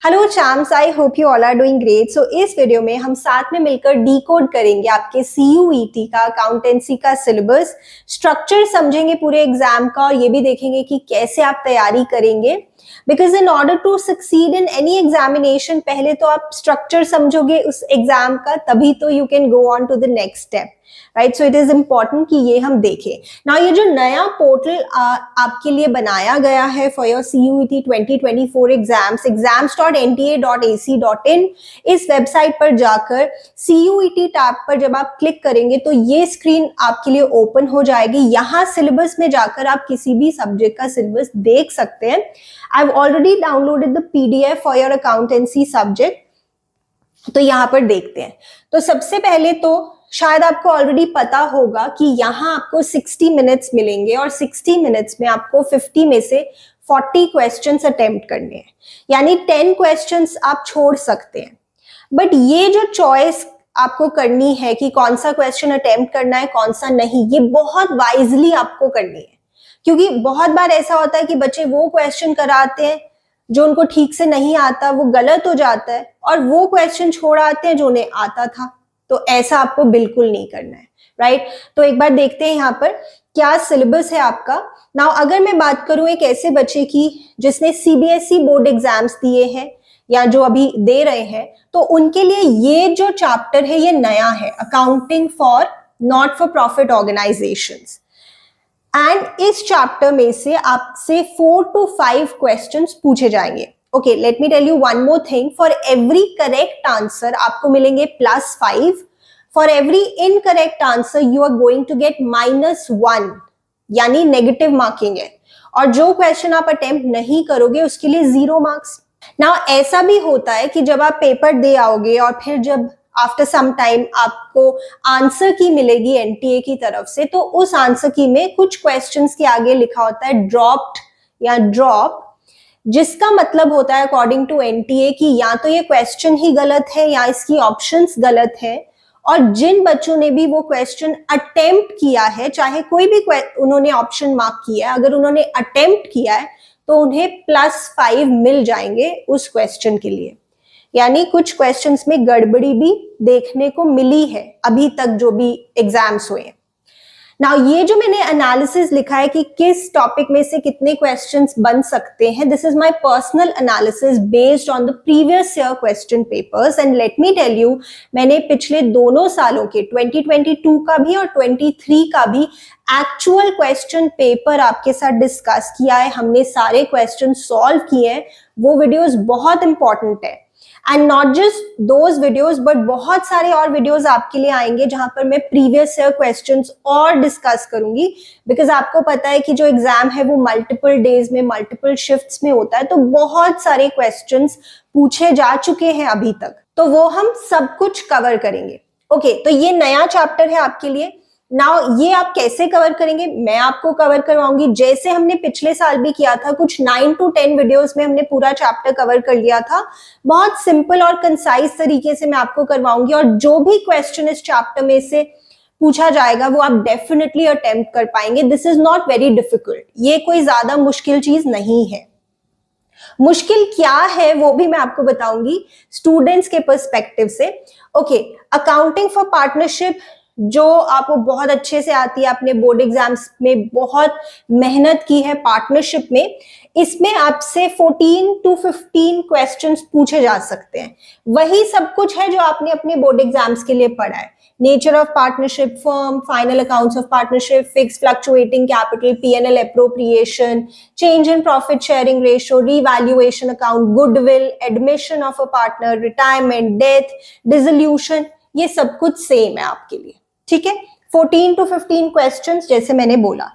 Hello champs, I hope you all are doing great. So इस video में हम साथ में मिलकर डीकोड करेंगे आपके सीयूईटी का अकाउंटेंसी का सिलेबस, स्ट्रक्चर समझेंगे पूरे एग्जाम का और ये भी देखेंगे कि कैसे आप तैयारी करेंगे। Because in order to succeed in any examination पहले तो आप स्ट्रक्चर समझोगे उस एग्जाम का, तभी तो you can go on to the next step, right. So it is important कि ये हम देखें ना। ये जो नया पोर्टल आपके लिए बनाया गया है फॉर योर सीयूईटी 2024 exams.nta.ac.in, इस वेबसाइट पर जाकर सीयूईटी टैब पर जब आप क्लिक करेंगे तो ये स्क्रीन आपके लिए ओपन हो जाएगी। यहाँ सिलेबस में जाकर आप किसी भी सब्जेक्ट का सिलेबस देख सकते हैं। I have already downloaded the PDF for your accountancy subject, तो यहाँ पर देखते हैं। तो सबसे पहले तो शायद आपको ऑलरेडी पता होगा कि यहाँ आपको 60 मिनट्स मिलेंगे और 60 मिनट्स में आपको 50 में से 40 क्वेश्चंस अटेम्प्ट करने हैं, यानी 10 क्वेश्चंस आप छोड़ सकते हैं। बट ये जो चॉइस आपको करनी है कि कौन सा क्वेश्चन अटेम्प्ट करना है कौन सा नहीं, ये बहुत वाइजली आपको करनी है। क्योंकि बहुत बार ऐसा होता है कि बच्चे वो क्वेश्चन कराते हैं जो उनको ठीक से नहीं आता, वो गलत हो जाता है, और वो क्वेश्चन छोड़ आते हैं जो उन्हें आता था। तो ऐसा आपको बिल्कुल नहीं करना है, राइट। तो एक बार देखते हैं यहाँ पर क्या सिलेबस है आपका। नाउ अगर मैं बात करूं एक ऐसे बच्चे की जिसने सीबीएसई बोर्ड एग्जाम्स दिए हैं या जो अभी दे रहे हैं, तो उनके लिए ये जो चैप्टर है ये नया है, accounting for not for profit organisations. And इस चैप्टर में से आपसे 4 to 5 क्वेश्चंस पूछे जाएंगे। Okay, let me tell you one more thing. For every correct answer आपको मिलेंगे +5। For every incorrect answer you are going to get -1, यानी negative marking है। और जो क्वेश्चन आप अटेम्प्ट नहीं करोगे उसके लिए 0 मार्क्स। नाउ ऐसा भी होता है कि जब आप पेपर दे आओगे और फिर जब आफ्टर सम टाइम आपको आंसर की मिलेगी एनटीए की तरफ से, तो उस आंसर की में कुछ क्वेश्चंस के आगे लिखा होता है ड्रॉप्ड या ड्रॉप, जिसका मतलब होता है अकॉर्डिंग टू एनटीए कि या तो ये क्वेश्चन ही गलत है या इसकी ऑप्शंस गलत है। और जिन बच्चों ने भी वो क्वेश्चन अटेम्प्ट किया है, चाहे कोई भी उन्होंने ऑप्शन मार्क किया है, अगर उन्होंने अटेम्प्ट किया है तो उन्हें +5 मिल जाएंगे उस क्वेश्चन के लिए। यानी कुछ क्वेश्चंस में गड़बड़ी भी देखने को मिली है अभी तक जो भी एग्जाम्स हुए। नाउ ये जो मैंने एनालिसिस लिखा है कि किस टॉपिक में से कितने क्वेश्चंस बन सकते हैं, this is my personal analysis based on the previous year question papers. And let me tell you, मैंने पिछले दोनों सालों के 2022 का भी और 23 का भी एक्चुअल क्वेश्चन पेपर आपके साथ डिस्कस किया है। हमने सारे क्वेश्चन सॉल्व किए हैं। वो वीडियोस बहुत इंपॉर्टेंट है। And not just those videos but बहुत सारे और वीडियोस आपके लिए आएंगे जहां पर मैं प्रीवियस ईयर क्वेश्चंस और डिस्कस करूंगी। बिकॉज आपको पता है कि जो एग्जाम है वो मल्टीपल डेज में मल्टीपल शिफ्ट्स में होता है, तो बहुत सारे क्वेश्चंस पूछे जा चुके हैं अभी तक, तो वो हम सब कुछ कवर करेंगे। ओके, तो ये नया चैप्टर है आपके लिए। नाउ ये आप कैसे कवर करेंगे, मैं आपको कवर करवाऊंगी जैसे हमने पिछले साल भी किया था। कुछ 9 to 10 वीडियोस में हमने पूरा चैप्टर कवर कर लिया था। बहुत सिंपल और कंसाइज तरीके से मैं आपको करवाऊंगी, और जो भी क्वेश्चन इस चैप्टर में से पूछा जाएगा वो आप डेफिनेटली अटेम्प्ट कर पाएंगे। This is not very difficult, ये कोई ज्यादा मुश्किल चीज नहीं है। मुश्किल क्या है वो भी मैं आपको बताऊंगी स्टूडेंट्स के पर्सपेक्टिव से। ओके, अकाउंटिंग फॉर पार्टनरशिप जो आपको बहुत अच्छे से आती है, आपने बोर्ड एग्जाम्स में बहुत मेहनत की है पार्टनरशिप में, इसमें आपसे 14 to 15 क्वेश्चंस पूछे जा सकते हैं। वही सब कुछ है जो आपने अपने बोर्ड एग्जाम्स के लिए पढ़ा है। Nature of partnership firm, final accounts of partnership, fix fluctuating capital, PNL appropriation, change in profit sharing ratio, revaluation account, goodwill, admission of a partner, retirement, death, dissolution, ये सब कुछ सेम है आपके लिए। ठीक है, 14 to 15 क्वेश्चंस जैसे मैंने बोला।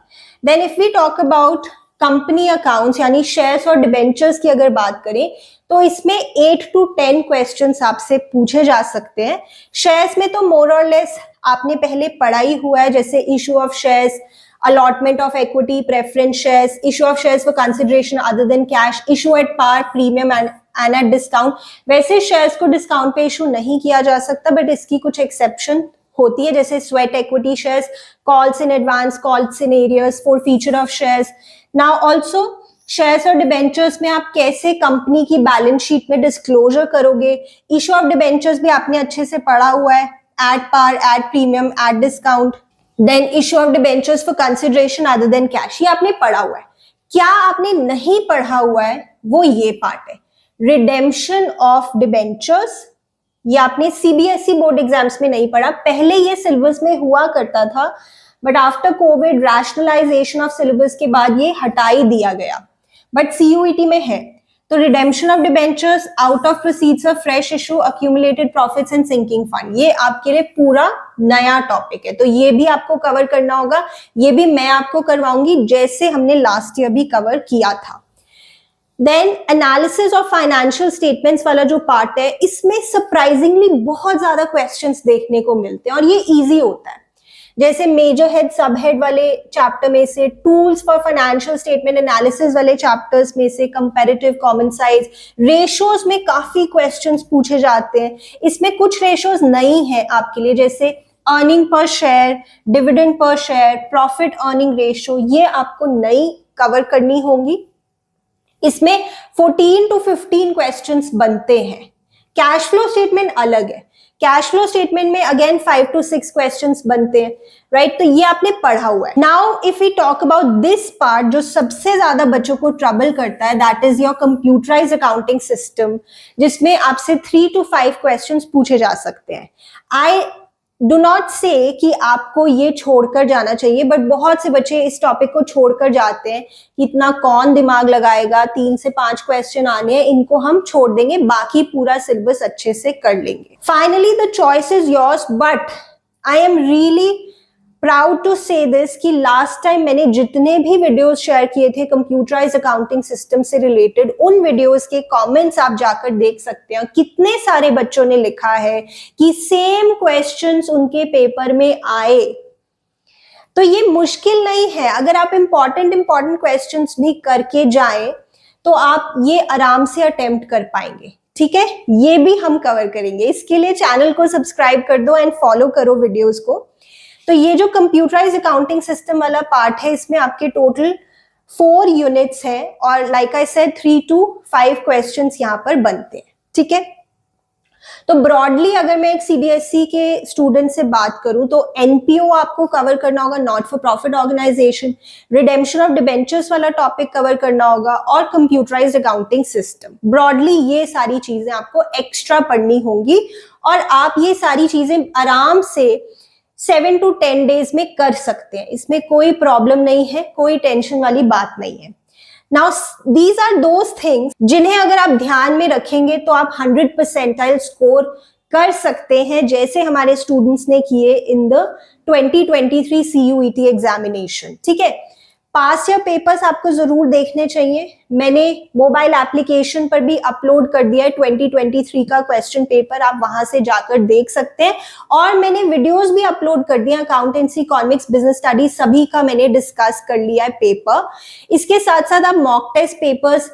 Then if we talk about company accounts यानी शेयर्स और डिबेंचर्स की अगर बात करें तो इसमें 8 to 10 क्वेश्चंस आपसे पूछे जा सकते हैं। शेयर्स में तो मोर और लेस आपने पहले पढ़ा ही हुआ है, जैसे issue of shares, allotment of equity, preference shares, issue of shares for consideration other than cash, issue at par, premium and at discount. वैसे शेयर्स को डिस्काउंट पे इशू नहीं किया जा सकता, बट इसकी कुछ एक्सेप्शन होती है, जैसे sweat equity shares, calls in advance, calls in arrears, for future of shares. Now also shares और डिबेंचर्स में आप कैसे कंपनी की बैलेंस शीट में डिस्क्लोजर करोगे। इश्यू ऑफ डिबेंचर्स भी आपने अच्छे से पढ़ा हुआ है, at par, at premium, at discount. Then issue of debentures for consideration other than cash, ये आपने पढ़ा हुआ है। क्या आपने नहीं पढ़ा हुआ है वो ये पार्ट है, रिडेम्पशन ऑफ डिबेंचर्स। ये आपने सीबीएसई बोर्ड एग्जाम्स में नहीं पढ़ा, पहले ये सिलेबस में हुआ करता था, but after Covid rationalisation of syllabus के बाद ये हटा ही दिया गया, बट सीयूईटी में है। तो redemption of debentures, out of proceeds of fresh issue, accumulated profits and sinking fund, ये आपके लिए पूरा नया टॉपिक है, तो ये भी आपको कवर करना होगा। ये भी मैं आपको करवाऊंगी जैसे हमने लास्ट ईयर भी कवर किया था। Then analysis of financial statements वाला जो पार्ट है, इसमें सरप्राइजिंगली बहुत ज्यादा क्वेश्चंस देखने को मिलते हैं और ये इजी होता है। जैसे मेजर हेड सब हेड वाले चैप्टर में से, tools for financial statement analysis वाले चैप्टर्स में से, कंपैरेटिव कॉमन साइज, रेशियोज में काफी क्वेश्चंस पूछे जाते हैं। इसमें कुछ रेशियोज नहीं है आपके लिए, जैसे earning per share, dividend per share, profit earning ratio, ये आपको नई कवर करनी होंगी। इसमें 14 to 15 क्वेश्चंस बनते हैं। कैश फ्लो स्टेटमेंट अलग है, कैश फ्लो स्टेटमेंट में अगेन 5 to 6 क्वेश्चंस बनते हैं, राइट? तो ये आपने पढ़ा हुआ है। Now if we talk about this part, जो सबसे ज्यादा बच्चों को ट्रबल करता है, that is your computerised accounting system, जिसमें आपसे 3 to 5 क्वेश्चंस पूछे जा सकते हैं। आई डू नॉट से कि आपको ये छोड़कर जाना चाहिए, बट बहुत से बच्चे इस टॉपिक को छोड़कर जाते हैं कि इतना कौन दिमाग लगाएगा, 3 से 5 क्वेश्चन आने हैं, इनको हम छोड़ देंगे, बाकी पूरा सिलेबस अच्छे से कर लेंगे। Finally the choice is yours, but I am really proud to say this कि लास्ट टाइम मैंने जितने भी वीडियोस शेयर किए थे कंप्यूटराइज्ड अकाउंटिंग सिस्टम से रिलेटेड, उन वीडियोस के कमेंट्स आप जाकर देख सकते हैं। कितने सारे बच्चों ने लिखा है कि सेम क्वेश्चंस उनके पेपर में आए। तो ये मुश्किल नहीं है, अगर आप इंपॉर्टेंट क्वेश्चंस भी करके जाएं तो आप ये आराम से अटेम्प्ट कर पाएंगे। ठीक है, ये भी हम कवर करेंगे। इसके लिए चैनल को सब्सक्राइब कर दो एंड फॉलो करो वीडियोस को। तो ये जो कंप्यूटराइज्ड अकाउंटिंग सिस्टम वाला पार्ट है, इसमें आपके टोटल 4 यूनिट्स है और like I said 3 to 5 questions यहाँ पर बनते हैं। ठीक है, तो ब्रॉडली अगर मैं एक सीबीएसई के स्टूडेंट से बात करूं तो एनपीओ आपको कवर करना होगा, not for profit organisation, redemption of debentures वाला टॉपिक कवर करना होगा और कंप्यूटराइज्ड अकाउंटिंग सिस्टम। ब्रॉडली ये सारी चीजें आपको एक्स्ट्रा पढ़नी होंगी और आप ये सारी चीजें आराम से 7 to 10 डेज में कर सकते हैं। इसमें कोई प्रॉब्लम नहीं है, कोई टेंशन वाली बात नहीं है। Now these are those things जिन्हें अगर आप ध्यान में रखेंगे तो आप 100 परसेंटाइल स्कोर कर सकते हैं, जैसे हमारे स्टूडेंट्स ने किए इन द 2023 CUET एग्जामिनेशन। ठीक है, पास या पेपर्स आपको जरूर देखने चाहिए। मैंने मोबाइल एप्लीकेशन पर भी अपलोड कर दिया है 2023 का क्वेश्चन पेपर, आप वहां से जाकर देख सकते हैं। और मैंने वीडियोस भी अपलोड कर दिया, अकाउंटेंसी, इकोनॉमिक्स, बिजनेस स्टडीज, सभी का मैंने डिस्कस कर लिया है पेपर। इसके साथ साथ आप मॉक टेस्ट पेपर्स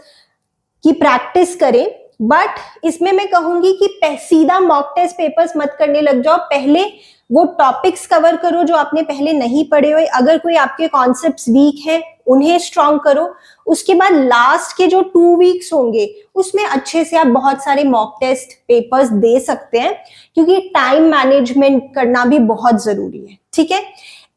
की प्रैक्टिस करें, बट इसमें मैं कहूंगी कि सीधा मॉक टेस्ट पेपर्स मत करने लग जाओ। पहले वो टॉपिक्स कवर करो जो आपने पहले नहीं पढ़े हुए। अगर कोई आपके कॉन्सेप्ट्स वीक है उन्हें स्ट्रॉन्ग करो। उसके बाद लास्ट के जो 2 वीक्स होंगे उसमें अच्छे से आप बहुत सारे मॉक टेस्ट पेपर्स दे सकते हैं, क्योंकि टाइम मैनेजमेंट करना भी बहुत जरूरी है। ठीक है,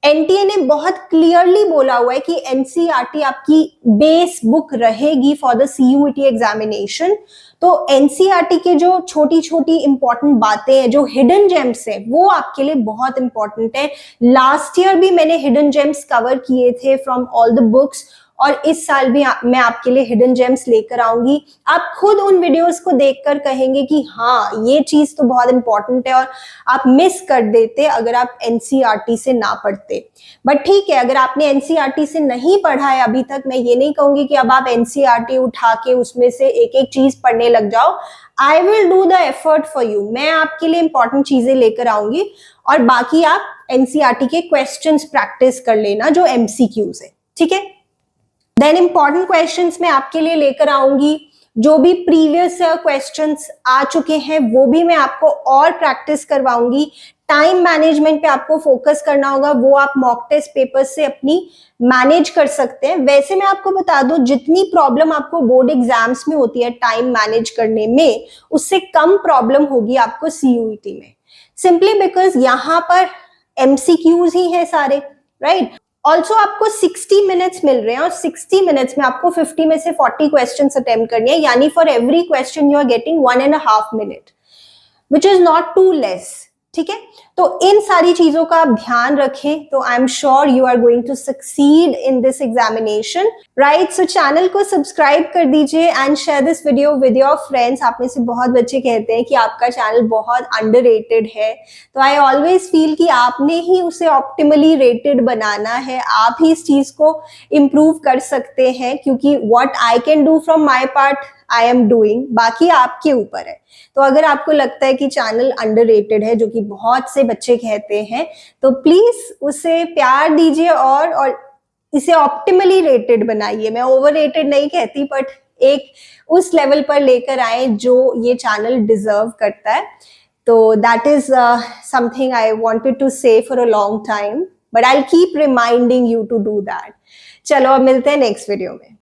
एनटीए ने बहुत क्लियरली बोला हुआ है कि एनसीईआरटी आपकी बेस बुक रहेगी फॉर द सीयूईटी एग्जामिनेशन। तो एनसीईआरटी के जो छोटी छोटी इंपॉर्टेंट बातें हैं, जो हिडन जेम्स है, वो आपके लिए बहुत इंपॉर्टेंट है। लास्ट ईयर भी मैंने हिडन जेम्स कवर किए थे फ्रॉम ऑल द बुक्स, और इस साल भी मैं आपके लिए हिडन जेम्स लेकर आऊंगी। आप खुद उन वीडियोस को देखकर कहेंगे कि हाँ ये चीज तो बहुत इंपॉर्टेंट है और आप मिस कर देते अगर आप एनसीईआरटी से ना पढ़ते। बट ठीक है, अगर आपने एनसीईआरटी से नहीं पढ़ा है अभी तक, मैं ये नहीं कहूंगी कि अब आप एनसीईआरटी उठा के उसमें से एक एक चीज पढ़ने लग जाओ। I will do the effort for you, मैं आपके लिए इंपॉर्टेंट चीजें लेकर आऊंगी और बाकी आप एनसीईआरटी के क्वेश्चंस प्रैक्टिस कर लेना जो एमसीक्यूज है। ठीक है, देन इंपॉर्टेंट क्वेश्चंस मैं आपके लिए लेकर आऊंगी जो भी प्रीवियस क्वेश्चंस आ चुके हैं वो भी मैं आपको और प्रैक्टिस करवाऊंगी। टाइम मैनेजमेंट पे आपको फोकस करना होगा, वो आप मॉक टेस्ट पेपर्स से अपनी मैनेज कर सकते हैं। वैसे मैं आपको बता दूं, जितनी प्रॉब्लम आपको बोर्ड एग्जाम्स में होती है टाइम मैनेज करने में, उससे कम प्रॉब्लम होगी आपको सीयूईटी में, सिंपली बिकॉज यहाँ पर एमसीक्यूज ही है सारे, राइट। ऑल्सो आपको 60 मिनट्स मिल रहे हैं और 60 मिनट्स में आपको 50 में से 40 क्वेश्चन अटेम्प्ट करनी है, यानी for every question you are getting 1.5 minute, which is not too less. ठीक है, तो इन सारी चीजों का आप ध्यान रखें, तो I am sure you are going to succeed in this examination, right. So channel को सब्सक्राइब कर दीजिए and share this video with your friends. आप में से बहुत बच्चे कहते हैं कि आपका चैनल बहुत अंडररेटेड है, तो आई ऑलवेज फील कि आपने ही उसे ऑप्टिमली रेटेड बनाना है, आप ही इस चीज को इम्प्रूव कर सकते हैं, क्योंकि what I can do from my part I am doing, बाकी आपके ऊपर है। तो अगर आपको लगता है कि चैनल अंडररेटेड है, जो कि बहुत से बच्चे कहते हैं, तो प्लीज उसे प्यार दीजिए और इसे ऑप्टिमली रेटेड बनाइए। मैं ओवररेटेड नहीं कहती, बट एक उस लेवल पर लेकर आए जो ये चैनल डिजर्व करता है। तो that is something I wanted to say for a long time, but I will keep reminding you to do that. चलो अब मिलते हैं नेक्स्ट वीडियो में।